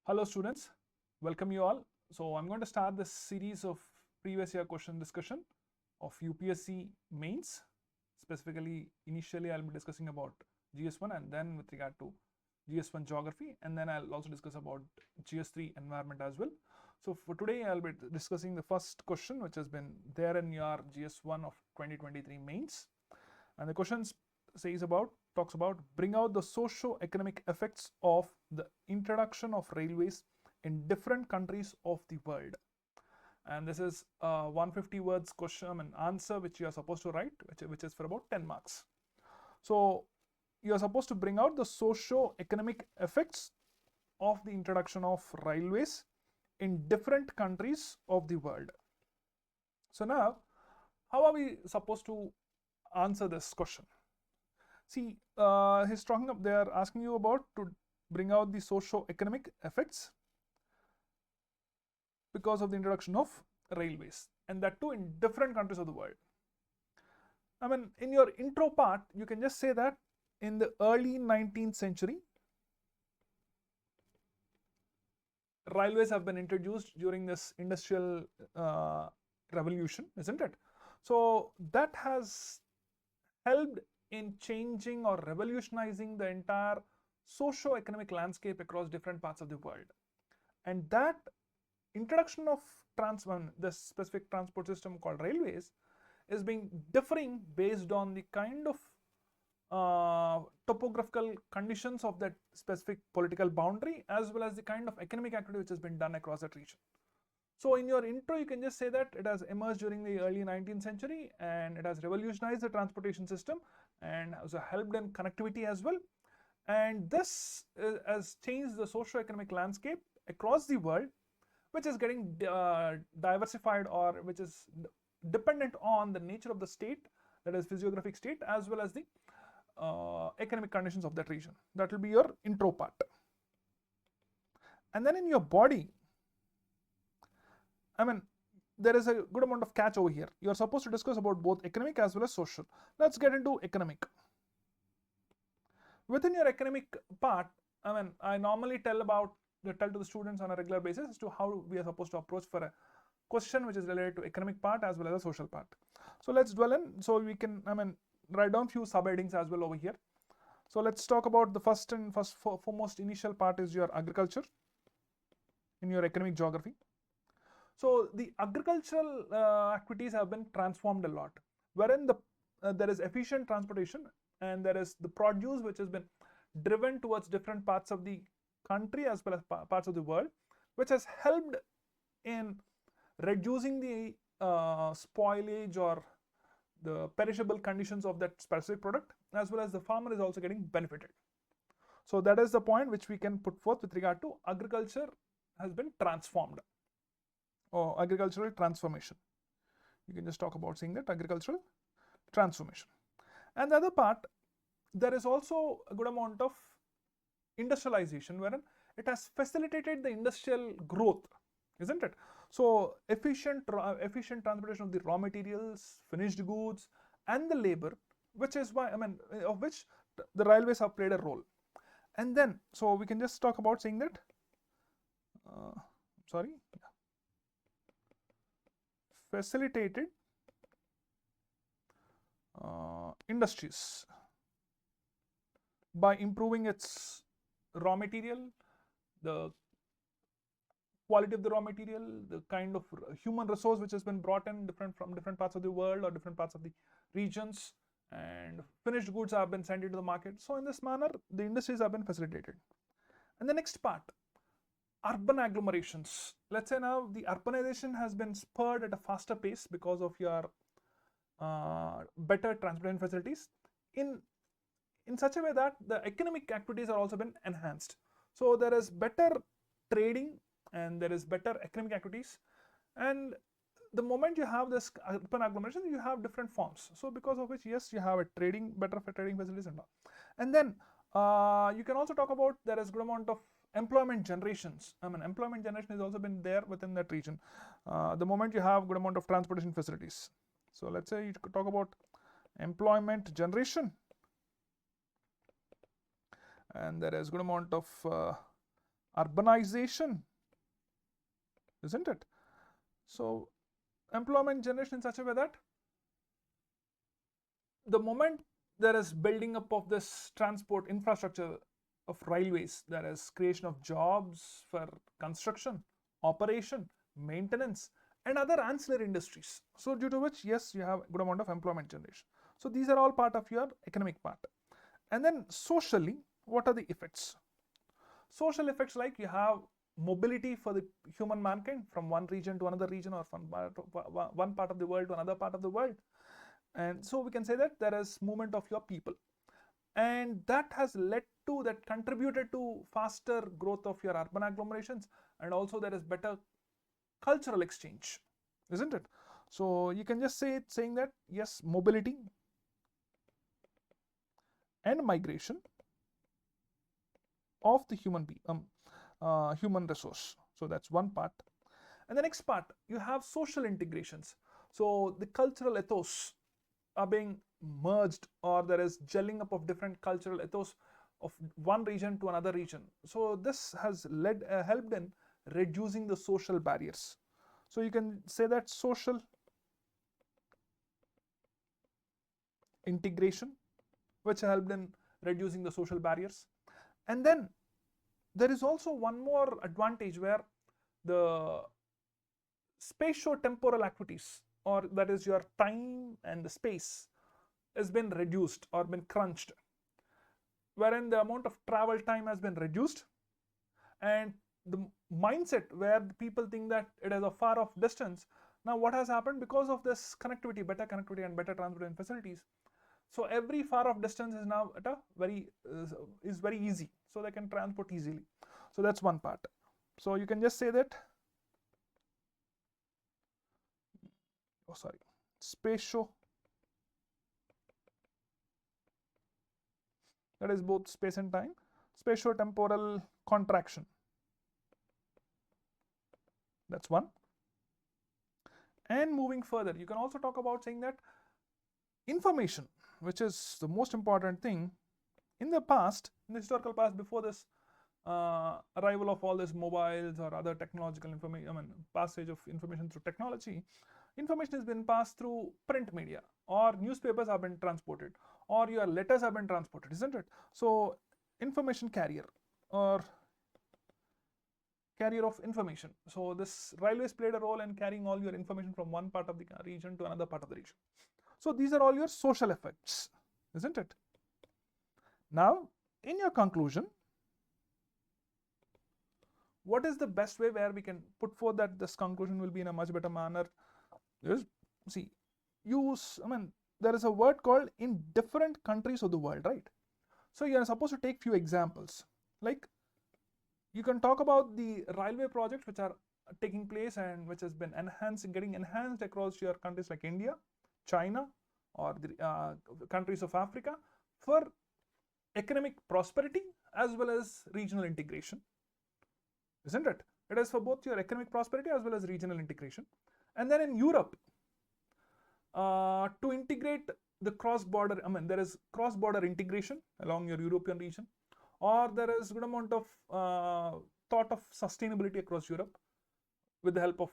Hello students, welcome you all. So I'm going to start this series of previous year question discussion of UPSC mains. Specifically, initially I'll be discussing about GS1 and then with regard to GS1 geography, and then I'll also discuss about GS3 environment as well. So for today I'll be discussing the first question which has been there in your GS1 of 2023 mains, and the question talks about bring out the socio-economic effects of the introduction of railways in different countries of the world. And this is a 150 words question and answer which you are supposed to write, which is for about 10 marks. So you are supposed to bring out the socio-economic effects of the introduction of railways in different countries of the world. So now, how are we supposed to answer this question? See, he's talking up. They are asking you about to bring out the socio-economic effects because of the introduction of railways, and that too in different countries of the world. I mean, in your intro part, you can just say that in the early 19th century, railways have been introduced during this industrial revolution, isn't it? So that has helped in changing or revolutionizing the entire socio-economic landscape across different parts of the world. And that introduction of the specific transport system called railways is being differing based on the kind of topographical conditions of that specific political boundary, as well as the kind of economic activity which has been done across that region. So in your intro, you can just say that it has emerged during the early 19th century and it has revolutionized the transportation system and also helped in connectivity as well. And this has changed the socio-economic landscape across the world, which is getting diversified, or which is dependent on the nature of the state, that is physiographic state, as well as the economic conditions of that region. That will be your intro part. And then in your body, I mean, there is a good amount of catch over here. You are supposed to discuss about both economic as well as social. Let's get into economic. Within your economic part, I mean, I normally tell to the students on a regular basis as to how we are supposed to approach for a question which is related to economic part as well as a social part. So let's dwell in. So we can, I mean, write down few subheadings as well over here. So let's talk about the foremost initial part is your agriculture in your economic geography. So the agricultural activities have been transformed a lot, wherein there is efficient transportation and there is the produce which has been driven towards different parts of the country as well as parts of the world, which has helped in reducing the spoilage or the perishable conditions of that specific product, as well as the farmer is also getting benefited. So that is the point which we can put forth with regard to agriculture has been transformed, or agricultural transformation. You can just talk about saying that agricultural transformation. And the other part, there is also a good amount of industrialization, wherein it has facilitated the industrial growth, isn't it? So efficient transportation of the raw materials, finished goods, and the labor, which is why, I mean, of which the railways have played a role. And then, so we can just talk about saying that, facilitated industries by improving its raw material, the quality of the raw material, the kind of human resource which has been brought in from different parts of the world or different parts of the regions, and finished goods have been sent into the market. So in this manner, the industries have been facilitated. And the next part, urban agglomerations. Let's say now the urbanization has been spurred at a faster pace because of your better transportation facilities in such a way that the economic activities are also been enhanced. So there is better trading and there is better economic activities, and the moment you have this urban agglomeration, you have different forms. So because of which, yes, you have a better trading facilities and all. And then you can also talk about there is good amount of employment generations. I mean, employment generation has also been there within that region. The moment you have good amount of transportation facilities. So let's say you could talk about employment generation, and there is good amount of urbanization, isn't it? So employment generation in such a way that the moment there is building up of this transport infrastructure of railways, there is creation of jobs for construction, operation, maintenance, and other ancillary industries. So due to which, yes, you have a good amount of employment generation. So these are all part of your economic part. And then socially, what are the effects? Social effects, like you have mobility for the human mankind from one region to another region, or from one part of the world to another part of the world. And so we can say that there is movement of your people, and that has led to, that contributed to faster growth of your urban agglomerations, and also there is better cultural exchange, isn't it? So you can just say it, saying that yes, mobility and migration of the human resource. So that's one part. And the next part, you have social integrations. So the cultural ethos are being merged, or there is gelling up of different cultural ethos of one region to another region. So this has helped in reducing the social barriers. So you can say that social integration, which helped in reducing the social barriers. And then there is also one more advantage, where the spatio-temporal activities, or that is your time and the space, has been reduced or been crunched, wherein the amount of travel time has been reduced, and the mindset where the people think that it is a far off distance. Now what has happened, because of this connectivity, better connectivity and better transportation facilities, so every far off distance is now at a very easy, so they can transport easily. So that's one part. So you can just say that, spatio, that is both space and time, spatio-temporal contraction, that's one. And moving further, you can also talk about saying that information, which is the most important thing, in the past, in the historical past, before this arrival of all these mobiles or other technological information, passage of information through technology, information has been passed through print media, or newspapers have been transported, or your letters have been transported, isn't it? So information carrier, or carrier of information. So this railways played a role in carrying all your information from one part of the region to another part of the region. So these are all your social effects, isn't it? Now, in your conclusion, what is the best way where we can put forth that this conclusion will be in a much better manner? Is, see, there is a word called in different countries of the world, right? So you are supposed to take few examples. Like, you can talk about the railway projects which are taking place and which has been getting enhanced across your countries like India, China, or the countries of Africa, for economic prosperity as well as regional integration, isn't it? It is for both your economic prosperity as well as regional integration. And then in Europe, to integrate the cross-border, there is cross-border integration along your European region, or there is good amount of thought of sustainability across Europe with the help of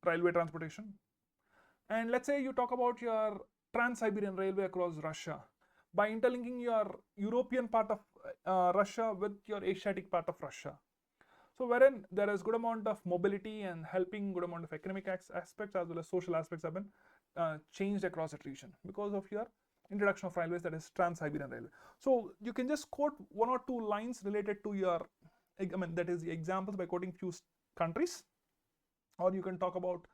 railway transportation. And let's say you talk about your Trans-Siberian Railway across Russia, by interlinking your European part of Russia with your Asiatic part of Russia. So wherein there is good amount of mobility and helping good amount of economic aspects as well as social aspects have been changed across that region because of your introduction of railways, that is Trans-Siberian Railway. So you can just quote one or two lines related to your, that is the examples, by quoting few countries, or you can talk about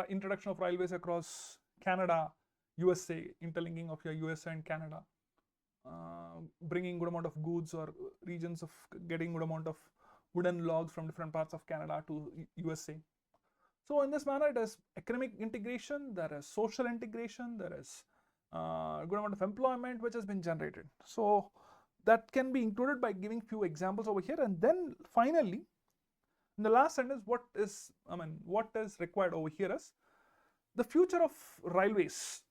introduction of railways across Canada, USA, interlinking of your USA and Canada, bringing good amount of goods or regions of getting good amount of wooden logs from different parts of Canada to USA. So in this manner, it is economic integration, there is social integration, there is good amount of employment which has been generated. So that can be included by giving few examples over here. And then finally, in the last sentence, what is required over here is the future of railways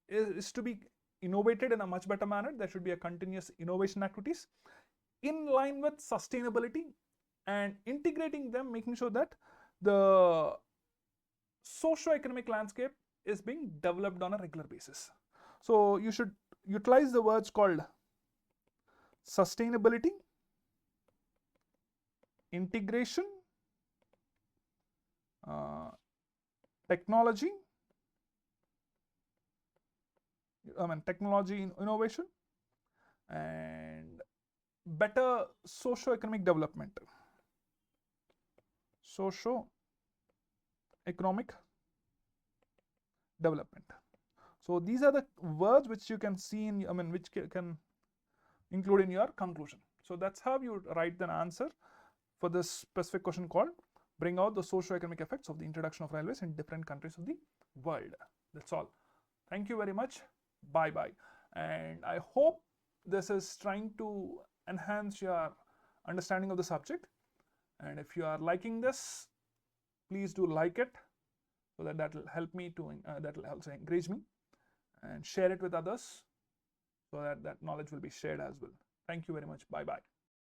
is to be innovated in a much better manner. There should be a continuous innovation activities in line with sustainability and integrating them, making sure that the socio-economic landscape is being developed on a regular basis. So you should utilize the words called sustainability, integration, technology, technology innovation, and better socio-economic development. Socio-economic development. So these are the words which you can see in, which can include in your conclusion. So that's how you write an answer for this specific question called bring out the socio-economic effects of the introduction of railways in different countries of the world. That's all. Thank you very much. Bye bye. And I hope this is trying to enhance your understanding of the subject. And if you are liking this, please do like it, so that will help me to that will also encourage me, and share it with others so that that knowledge will be shared as well. Thank you very much. Bye bye.